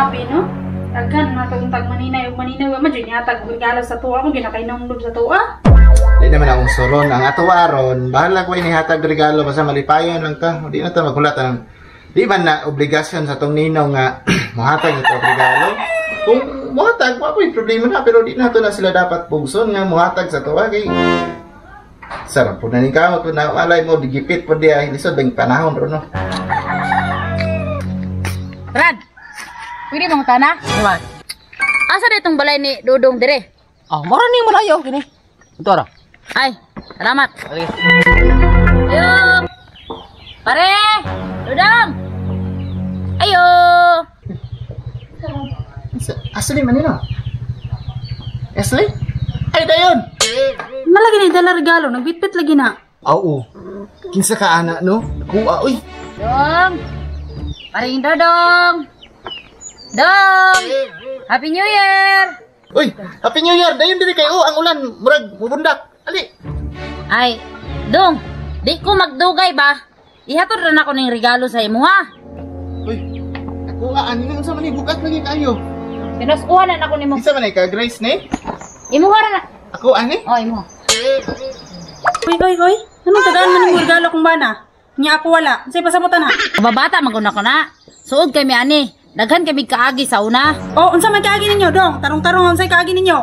abi no. Daghan matong tag maninay ug maninaw man jud yatag regalo sa tuwa mo ginakainom sa tuwa. Di naman akong suron. Ang ato aron, bahala ko inihatag regalo basta malipayon lang ta. Di na ta magulat ang di man na obligasyon sa tong ninaw nga mohatag ito regalo. Kung mohatag, wa po'y problema na pero di na to na sila dapat pugson nga mohatag sa tuwa kay sarap po na ni kamot po na walay mo digipit po diya lisod bang panahon ro no. Brad, pwede mong tana? Naman. Asa na itong balay ni Dudong dire? Ah, maraming malayo kini. Ito ara. Ay, salamat. Sige. Ayun! Pare! Dudong! Ayo! Asli man nino. Asli? Ay dayon. Malagi ni dala regalo, nagbitbit lagi na. Oo. Kinsa ka ana no? Kuha oy. Dong! Paring Dodong! Dong! Happy New Year! Uy, Happy New Year. Dayon diri kay ang ulan murag mubundak. Ali. Ay, Dong! Di ko magdugay ba? Ihatod na ako ng regalo sa imo ha? Uy. Kuha ani nang sa man bukat lagi kayo. Pinaskuha na ako nimo. Isa man ay ka Grace ni? Imo na. Ako ani? Oh, imo. Koy. Anong tagaan man ng regalo kong bana? Nya ako wala. Say pasamutan na. Babata maguna ko na. Suod kami ani. Daghan kami kaagi sa una. Oh, unsa man kaagi ninyo, Dong? Tarong-tarong unsay kaagi ninyo?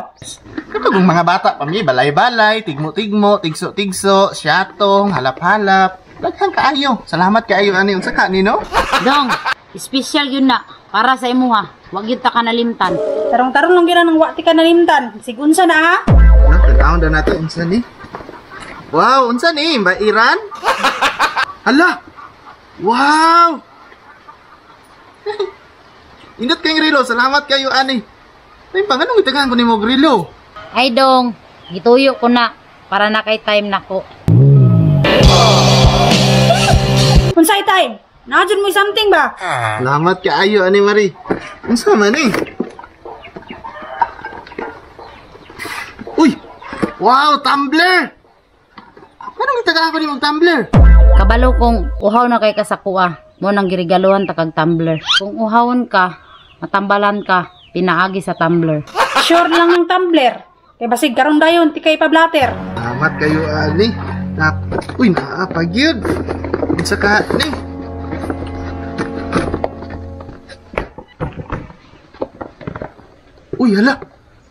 Kapag mga bata pa mi balay-balay, tigmo-tigmo, tigso-tigso, syatong, halap-halap. Daghan kaayo. Salamat kaayo ani unsa ka nino? Dong, special yun na. Para sa imo ha. Wag yun ta ka nalimtan. Tarong-tarong lang gina ng wati ka nalimtan. Sigunsa na ha? Ano tanaw na nato unsa ni? Wow, unsa ni? Ba Iran? Hala. Wow. Indot kayong rilo. Salamat kayo ani. Ay, panganong itagaan ko nimo grilo? Ay Dong, gituyo ko na. Para na kay time na ko. Unsay time? Naadyan mo something ba? Salamat kaayo ani Marie. Unsa man ni? Uy! Wow, tumbler! Anong itagaan ko nimo tumbler? Kabalo kong uhaw na kay kasakua. Mo nang girigaluhan ta kag tumbler. Kung uhawon ka, matambalan ka, pinaagi sa tumbler. Sure lang ng tumbler. Kay basig karon dayon ti kay pablater. Salamat kayo ani. Uy, naapag yun. Unsa ka ni? Uy, hala.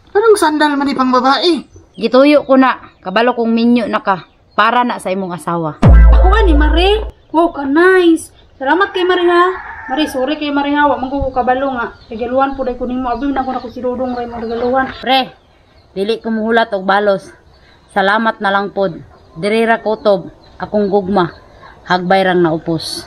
Parang sandal man pang babae. Gituyo ko na. Kabalo kong minyo na ka. Para na sa imong asawa. Ako ni Marie. Wow, ka nice. Salamat kay Marie ha. Marie, sorry kay Marie ha. Wa man ko kabalo nga. Regaluhan po day ko nimo. Abi na ko si Dudong ray mo regaluhan. Pre, dili ko muhulat og balos. Salamat na lang pod. Dirira kutob. Akong gugma. Hagbayrang naupos.